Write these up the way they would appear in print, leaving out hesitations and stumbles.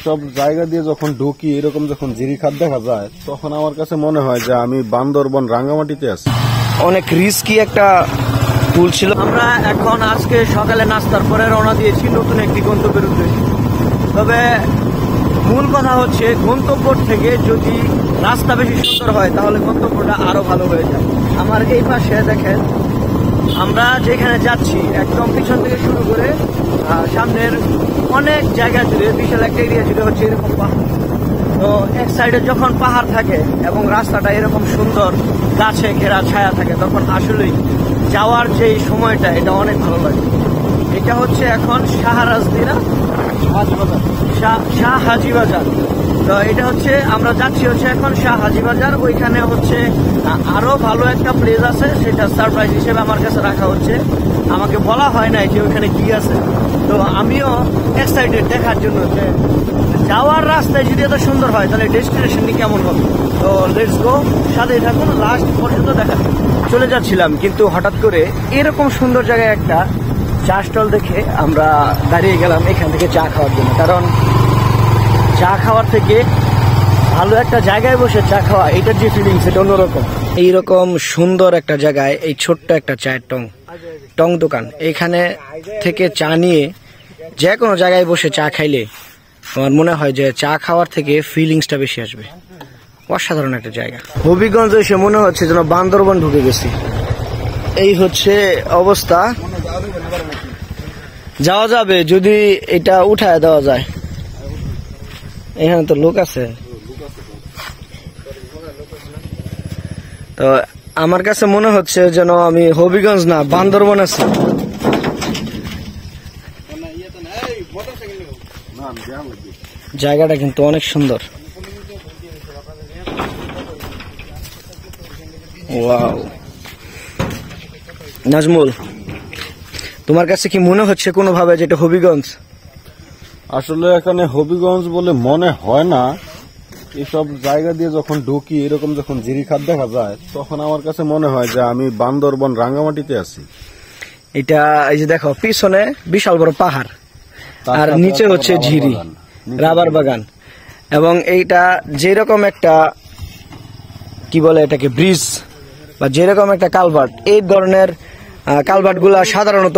সব জায়গা দিয়ে যখন ঢুকি এরকম যখন জিরিখাত দেখা যায় তখন আমার কাছে মনে হয় যে আমি বান্দরবন রাঙ্গামাটিতে আছি। অনেক রিস্কি একটা পুল ছিল। আমরা এখন আজকে সকালে নাস্তার পরে রওনা দিয়েছি নতুন একটি গন্তব্যের উদ্দেশ্যে। তবে মূল কথা হচ্ছে গন্তব্য থেকে যদি রাস্তা বেশি সুন্দর হয় তাহলে গন্তব্যটা আরো ভালো হয়ে যায়। আমার এই পাশে দেখেন আমরা যেখানে যাচ্ছি একদম পিছন থেকে শুরু করে সামনের অনেক জায়গা জুড়ে বিশাল একটা এরিয়া জুড়ে হচ্ছে এরকম পাহাড়। তো এক সাইডে যখন পাহাড় থাকে এবং রাস্তাটা এরকম সুন্দর গাছে ঘেরা ছায়া থাকে তখন আসলেই যাওয়ার যে সময়টা এটা অনেক ভালো লাগে। এটা হচ্ছে এখন শাহ হাজিবাজার। তো এটা হচ্ছে আমরা যাচ্ছি হচ্ছে এখন শাহ হাজিবাজার। ওইখানে হচ্ছে আরো ভালো একটা প্লেস আছে, সেটা সারপ্রাইজ হিসেবে আমার কাছে রাখা হচ্ছে। আমাকে বলা হয় নাই যে ওইখানে কি আছে। তো আমিও এক্সাইটেড দেখার জন্য যে যাওয়ার রাস্তায় যদি এত সুন্দর হয় তাহলে ডেস্টিনেশনটি কেমন হবে। তো লেটস গো, সাথে থাকুন, লাস্ট পর্যন্ত দেখা। চলে যাচ্ছিলাম কিন্তু হঠাৎ করে এরকম সুন্দর জায়গায় একটা চা স্টল দেখে আমরা দাঁড়িয়ে গেলাম এখান থেকে চা খাওয়ার জন্য। কারণ চা খাওয়ার থেকে ভালো একটা জায়গায় বসে চা খাওয়া, এটার যে ফিলিংস এটা অন্যরকম। এইরকম সুন্দর একটা জায়গায় এই ছোট্ট একটা চায়ের টং দোকান, এখানে থেকে চা নিয়ে যে কোনো জায়গায় বসে চা খাইলে আমার মনে হয় যে চা খাওয়ার থেকে ফিলিংসটা বেশি আসবে। অসাধারণ একটা জায়গা। হবিগঞ্জ এসে মনে হচ্ছে যেন বান্দরবন ঢুকে গেছি। এই হচ্ছে অবস্থা। যাওয়া যাবে যদি এটা উঠায় দেওয়া যায়। এখানে তো লোক আছে। তো আমার কাছে মনে হচ্ছে যেন আমি হবিগঞ্জ না বান্দরবন আছি। জায়গাটা কিন্তু অনেক সুন্দর। ওয়াও, নাজমুল তোমার কাছে কি মনে হচ্ছে কোনো ভাবে যেটা হবিগঞ্জ? আসলে এখানে হবিগঞ্জ বলে মনে হয় না। এইসব জায়গা দিয়ে যখন ঢুকি এরকম যখন জিরিখাত দেখা যায় তখন আমার কাছে মনে হয় যে আমি বান্দরবন রাঙ্গামাটিতে আছি। এটা এই যে দেখো পিছনে বিশাল বড় পাহাড় আর নিচে হচ্ছে ঝিরি, রাবার বাগান। এবং এইটা যেরকম একটা কি বলে এটাকে ব্রিজ বা যেরকম একটা কালভার্ট, এই ধরনের কালভার্ট গুলা সাধারণত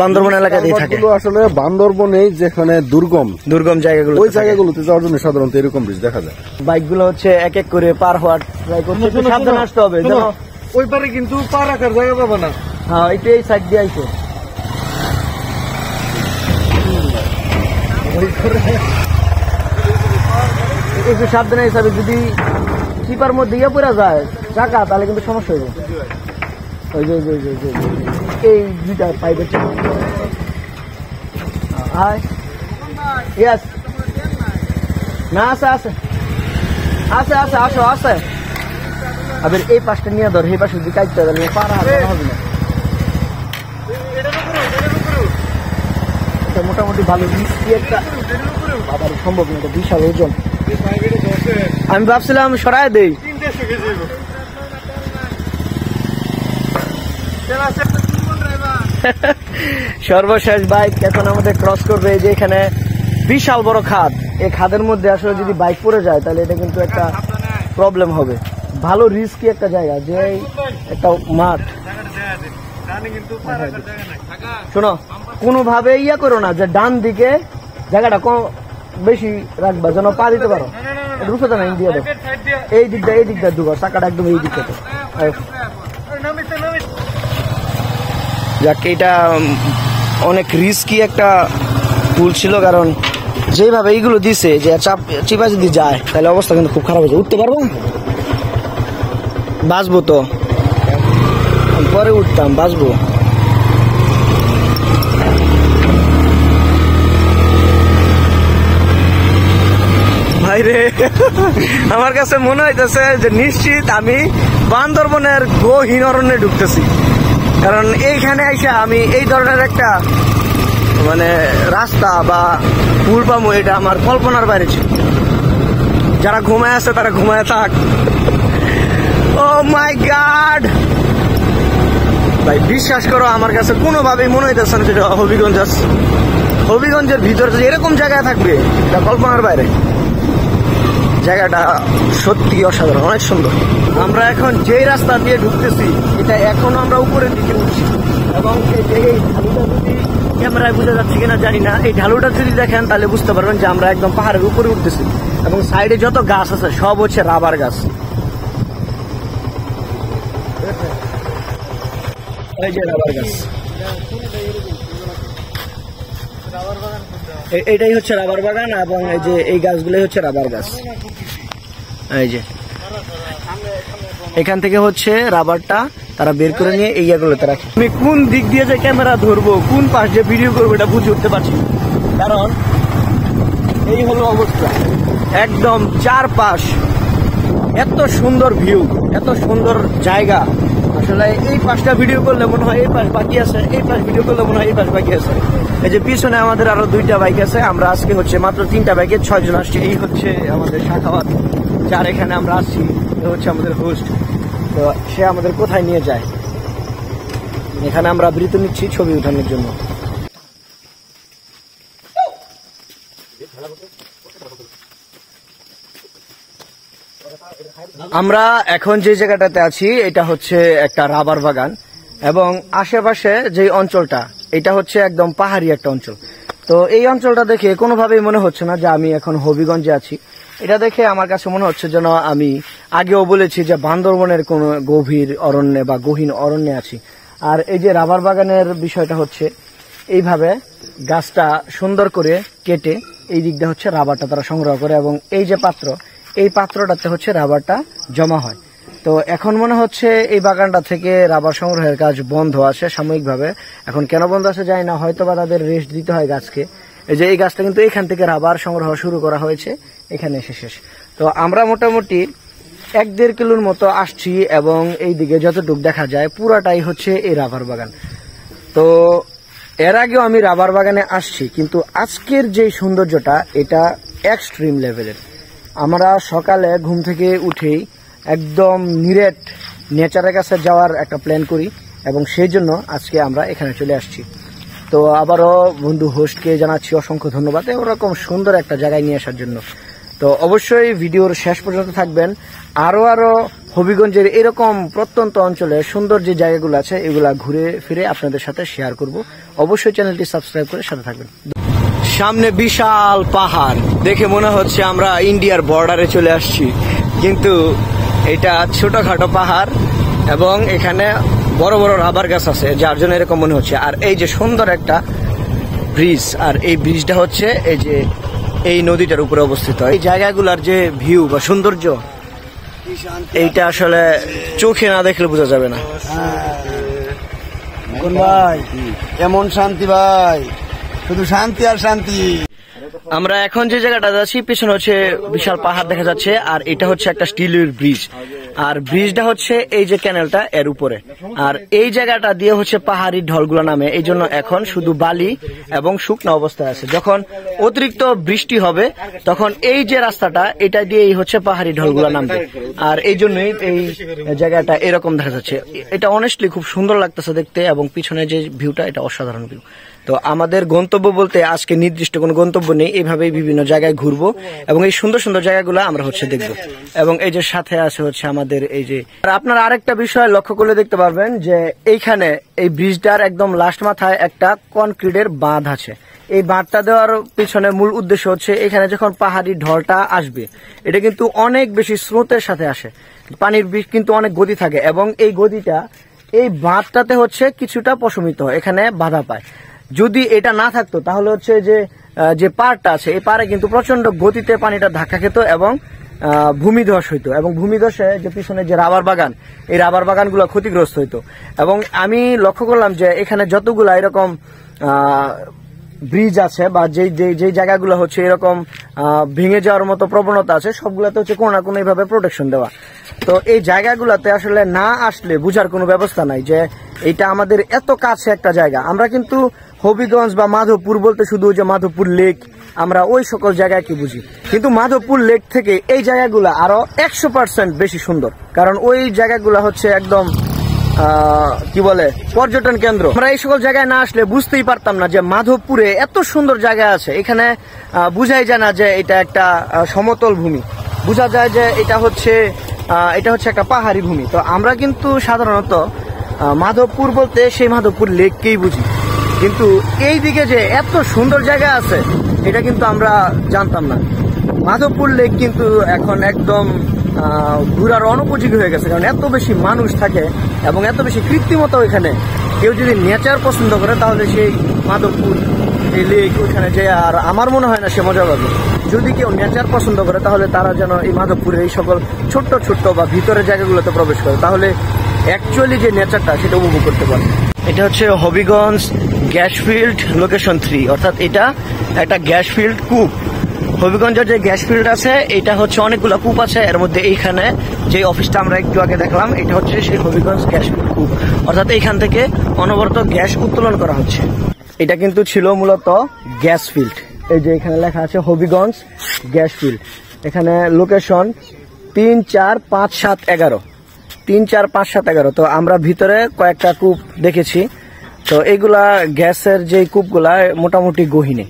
বান্দরবন এলাকাতেই থাকে। আসলে বান্দরবনে যেখানে দুর্গম জায়গাগুলো, ওই জায়গাগুলোতে যাওয়ার জন্য সাধারণত এরকম ব্রিজ দেখা যায়। বাইক গুলো হচ্ছে এক এক করে পার হওয়ার ট্রাই করছে। সাবধানে আসতে হবে, ওই পারে কিন্তু পা রাখার জায়গা পাবে না। হ্যাঁ, এটা এই সাইড দিয়ে আইছে। একটু সাবধানে হিসাবে যদি চিপার মধ্যে ইয়ে পড়া যায় চাকা তাহলে কিন্তু সমস্যা হইব। এই দুইটা পাইপের চাকা। না আছে আছে আছে আছে আসো আছে। আবার এই পাশটা নিয়ে ধর, এই পাশে যদি কাটতে হবে পারা হবে না। এটা মোটামুটি ভালো রিস্কি একটা, আবার সম্ভব না, এটা বিশাল ওজন। আমি ভাবছিলাম সরাই দেই। সর্বশেষ বাইক এখন আমাদের ক্রস করবে। যে এখানে বিশাল বড় খাদ, এই খাদের মধ্যে আসলে যদি বাইক পড়ে যায় তাহলে এটা কিন্তু একটা প্রবলেম হবে। ভালো রিস্কি একটা জায়গা, যে একটা মাঠ। শোনো, কোনোভাবে ইয়া করো না যে ডান দিকে জায়গাটা বেশি রাখবা যেন পা দিতে পারো। রুখে না দিয়ে দাও, এই দিকটা ঢুকো, চাকাটা একদম এই দিকটা। যাক, এটা অনেক রিস্কি একটা পুল ছিল। কারণ যেভাবে এইগুলো দিছে যে চিপা যদি যায় তাহলে অবস্থা কিন্তু খুব খারাপ হয়েছে। উঠতে পারবো, বাঁচবো তো, পরে উঠতাম, বাঁচবো। ভাইরে, আমার কাছে মনে হইতেছে যে নিশ্চিত আমি বান্দরবনের গহীন অরণ্যে ঢুকতেছি। কারণ এইখানে আইসা আমি এই ধরনের একটা রাস্তা বা পুল পাবো এটা আমার কল্পনার বাইরে ছিল। যারা ঘুমায় আছে তারা ঘুমায় থাক। ও মাই গড ভাই, বিশ্বাস করো আমার কাছে কোনোভাবেই মনে হইতেছে না যেটা হবিগঞ্জ আছে। হবিগঞ্জের ভিতরে যে এরকম জায়গায় থাকবে এটা কল্পনার বাইরে। জায়গাটা সত্যি অসাধারণ, অনেক সুন্দর। আমরা এখন যেই রাস্তা দিয়ে ঢুকতেছি এটা এখনো আমরা উপরের দিকে উঠছি, এবং এই ঢালুটা যদি ক্যামেরায় বোঝা যাচ্ছে কিনা জানি না, এই ঢালুটা যদি দেখেন তাহলে বুঝতে পারবেন যে আমরা একদম পাহাড়ের উপরে উঠতেছি, এবং সাইডে যত গাছ আছে সব হচ্ছে রাবার গাছ। এই যে রাবার গাছ, এটাই হচ্ছে রাবার বাগান, এবং এই যে এই গাছগুলোই হচ্ছে রাবার গাছ। এই যে এখান থেকে হচ্ছে রাবারটা তারা বের করে নিয়ে এই জায়গাগুলোতে রাখে। আমি কোন দিক দিয়ে যে ক্যামেরা ধরবো, কোন পাশ দিয়ে ভিডিও করবো এটা বুঝে উঠতে পারছি, কারণ এই হলো অবস্থা। একদম চারপাশ এত সুন্দর ভিউ, এত সুন্দর জায়গা। আসলে এই পাশটা ভিডিও করলে মনে হয় এই পাশ বাকি আছে, এই পাশ ভিডিও করলে মনে হয় এই পাশ বাকি আছে। এই যে পিছনে আমাদের আরো 2টা বাইক আছে, আমরা আজকে হচ্ছে মাত্র 3টা বাইকে 6 জন আসছি। এই হচ্ছে আমাদের শাখাওয়াত, যার এখানে আমরা আসছি, এ হচ্ছে আমাদের হোস্ট। তো সে আমাদের কোথায় নিয়ে যায়, এখানে আমরা বিরতি নিচ্ছি ছবি উঠানোর জন্য। আমরা এখন যে জায়গাটাতে আছি এটা হচ্ছে একটা রাবার বাগান, এবং আশেপাশে যে অঞ্চলটা এটা হচ্ছে একদম পাহাড়ি একটা অঞ্চল। তো এই অঞ্চলটা দেখে কোনোভাবেই মনে হচ্ছে না যে আমি এখন হবিগঞ্জে আছি। এটা দেখে আমার কাছে মনে হচ্ছে যেন আমি আগেও বলেছি যে বান্দরবনের কোন গভীর অরণ্যে বা গহীন অরণ্যে আছি। আর এই যে রাবার বাগানের বিষয়টা হচ্ছে এইভাবে গাছটা সুন্দর করে কেটে এই দিকটা হচ্ছে রাবারটা তারা সংগ্রহ করে, এবং এই যে পাত্র, এই পাত্রটাতে হচ্ছে রাবারটা জমা হয়। তো এখন মনে হচ্ছে এই বাগানটা থেকে রাবার সংগ্রহের কাজ বন্ধ আছে সাময়িকভাবে। এখন কেন বন্ধ আছে জানি না, হয়তো বা তাদের রেস্ট দিতে হয় গাছকে। এই যে এই গাছটা কিন্তু এখান থেকে রাবার সংগ্রহ শুরু করা হয়েছে, এখানে এসে শেষ। তো আমরা মোটামুটি 1-1.5 কিলোর মতো আসছি, এবং এই দিকে যতটুকু দেখা যায় পুরাটাই হচ্ছে এই রাবার বাগান। তো এর আগেও আমি রাবার বাগানে আসছি, কিন্তু আজকের যে সৌন্দর্যটা এটা এক্সট্রিম লেভেলের। আমরা সকালে ঘুম থেকে উঠেই একদম নিরেট নেচারের কাছে যাওয়ার একটা প্ল্যান করি, এবং সেই জন্য আজকে আমরা এখানে চলে আসছি। তো আবারও বন্ধু হোস্টকে জানাচ্ছি অসংখ্য ধন্যবাদ ওরকম সুন্দর একটা জায়গায় নিয়ে আসার জন্য। তো অবশ্যই ভিডিওর শেষ পর্যন্ত থাকবেন। আরো হবিগঞ্জের এরকম প্রত্যন্ত অঞ্চলে সুন্দর যে জায়গাগুলো আছে এগুলা ঘুরে ফিরে আপনাদের সাথে শেয়ার করব। অবশ্যই চ্যানেলটি সাবস্ক্রাইব করে সাথে থাকবেন। সামনে বিশাল পাহাড়, দেখে মনে হচ্ছে আমরা ইন্ডিয়ার বর্ডারে চলে আসছি, কিন্তু এটা ছোটখাটো পাহাড়, এবং এখানে বড় বড় রাবার গাছ আছে যার জন্য এরকম মনে হচ্ছে। আর এই যে সুন্দর একটা ব্রিজ, আর এই ব্রিজটা হচ্ছে এই যে এই নদীটার উপরে অবস্থিত। এই জায়গাগুলোর যে ভিউ বা সৌন্দর্য এইটা আসলে চোখে না দেখলে বোঝা যাবে না। কোন ভাই এমন শান্তি ভাই, শুধু শান্তি আর শান্তি। আমরা এখন যে জায়গাটা যাচ্ছি পিছনে হচ্ছে বিশাল পাহাড় দেখা যাচ্ছে, আর এটা হচ্ছে একটা স্টিলের ব্রিজ, আর ব্রিজটা হচ্ছে এই যে ক্যানেলটা এর উপরে, আর এই জায়গাটা দিয়ে হচ্ছে পাহাড়ি ঢলগুলো নামে। এই জন্য এখন শুধু বালি এবং শুকনো অবস্থায় আছে। যখন অতিরিক্ত বৃষ্টি হবে তখন এই যে রাস্তাটা এটা দিয়েই হচ্ছে পাহাড়ি ঢলগুলো নামবে, আর এই জন্যই এই জায়গাটা এরকম দেখা যাচ্ছে। এটা অনেস্টলি খুব সুন্দর লাগতেছে দেখতে, এবং পিছনে যে ভিউটা এটা অসাধারণ ভিউ। তো আমাদের গন্তব্য বলতে আজকে নির্দিষ্ট কোনো গন্তব্য নেই, এইভাবেই বিভিন্ন জায়গায় ঘুরবো এবং এই সুন্দর সুন্দর জায়গাগুলো আমরা হচ্ছে দেখবো। এবং এই যে সাথে আছে হচ্ছে আমাদের এই যে, আর আপনারা আরেকটা বিষয় লক্ষ্য করলে দেখতে পারবেন যে এইখানে এই ব্রিজটার একদম লাস্ট মাথায় একটা কনক্রিটের বাঁধ আছে। এই বাঁধটা দেওয়ার পিছনে মূল উদ্দেশ্য হচ্ছে এখানে যখন পাহাড়ি ঢলটা আসবে এটা কিন্তু অনেক বেশি স্রোতের সাথে আসে, পানির কিন্তু অনেক গতি থাকে, এবং এই গতিটা এই বাঁধটাতে হচ্ছে কিছুটা প্রশমিত হয়, এখানে বাধা পায়। যদি এটা না থাকতো তাহলে হচ্ছে যে পাড়টা আছে এই পাড়ে কিন্তু প্রচন্ড গতিতে পানিটা ধাক্কা খেত এবং ভূমিধস হইতো, এবং ভূমিধসে যে পিছনে যে রাবার বাগান এই রাবার বাগানগুলো ক্ষতিগ্রস্ত হইতো। এবং আমি লক্ষ্য করলাম যে এখানে যতগুলা এরকম ব্রিজ আছে বা যেই জায়গাগুলো হচ্ছে এরকম ভেঙে যাওয়ার মতো প্রবণতা আছে সবগুলোতে হচ্ছে কোনো না কোনো এইভাবে প্রোটেকশন দেওয়া। তো এই জায়গাগুলোতে আসলে না আসলে বুঝার কোনো ব্যবস্থা নাই যে এটা আমাদের এত কাছে একটা জায়গা। আমরা কিন্তু হবিগঞ্জ বা মাধবপুর বলতে শুধু যে মাধবপুর লেক আমরা ওই সকল জায়গায় কি বুঝি, কিন্তু মাধবপুর লেক থেকে এই জায়গাগুলো আরো 100% বেশি সুন্দর, কারণ ওই জায়গাগুলো হচ্ছে একদম কি বলে পর্যটন কেন্দ্র। আমরা এই সকল জায়গায় না আসলে বুঝতেই পারতাম না যে মাধবপুরে এত সুন্দর জায়গা আছে। এখানে বুঝাই যায় না যে এটা একটা সমতল ভূমি, বোঝা যায় যে এটা হচ্ছে একটা পাহাড়ি ভূমি। তো আমরা কিন্তু সাধারণত মাধবপুর বলতে সেই মাধবপুর লেককেই বুঝি, কিন্তু এই দিকে যে এত সুন্দর জায়গা আছে এটা কিন্তু আমরা জানতাম না। মাধবপুর লেক কিন্তু এখন একদম ঘোরার অনুপযোগী হয়ে গেছে, কারণ এত বেশি মানুষ থাকে এবং এত বেশি কৃত্রিমতা ওইখানে। কেউ যদি নেচার পছন্দ করে তাহলে সেই মাধবপুর এই লেক ওইখানে যায়, আর আমার মনে হয় না সে মজা পাবে। যদি কেউ নেচার পছন্দ করে তাহলে তারা যেন এই মাধবপুরের এই সকল ছোট্ট ছোট্ট বা ভিতরের জায়গাগুলোতে প্রবেশ করে, তাহলে অ্যাকচুয়ালি যে নেচারটা সেটা উপভোগ করতে পারে। এটা হচ্ছে হবিগঞ্জ গ্যাস ফিল্ড লোকেশন 3, অর্থাৎ এটা একটা গ্যাস ফিল্ড কূপ। হবিগঞ্জের যে গ্যাস ফিল্ড আছে এটা হচ্ছে অনেকগুলো কূপ আছে, এর মধ্যে এইখানে যে অফিসটা আমরা একটু আগে দেখলাম এটা হচ্ছে সেই হবিগঞ্জ গ্যাস ফিল্ড কূপ, অর্থাৎ এইখান থেকে অনবরত গ্যাস উত্তোলন করা হচ্ছে। এটা কিন্তু ছিল মূলত গ্যাস ফিল্ড। এই যে এখানে লেখা আছে হবিগঞ্জ গ্যাস ফিল্ড। এখানে লোকেশন 3, 4, 5, 7, 11, 3, 4, 5, 7, 11। তো আমরা ভিতরে কয়েকটা কূপ দেখেছি। তো এইগুলা গ্যাসের যে কূপগুলা মোটামুটি গহীনে।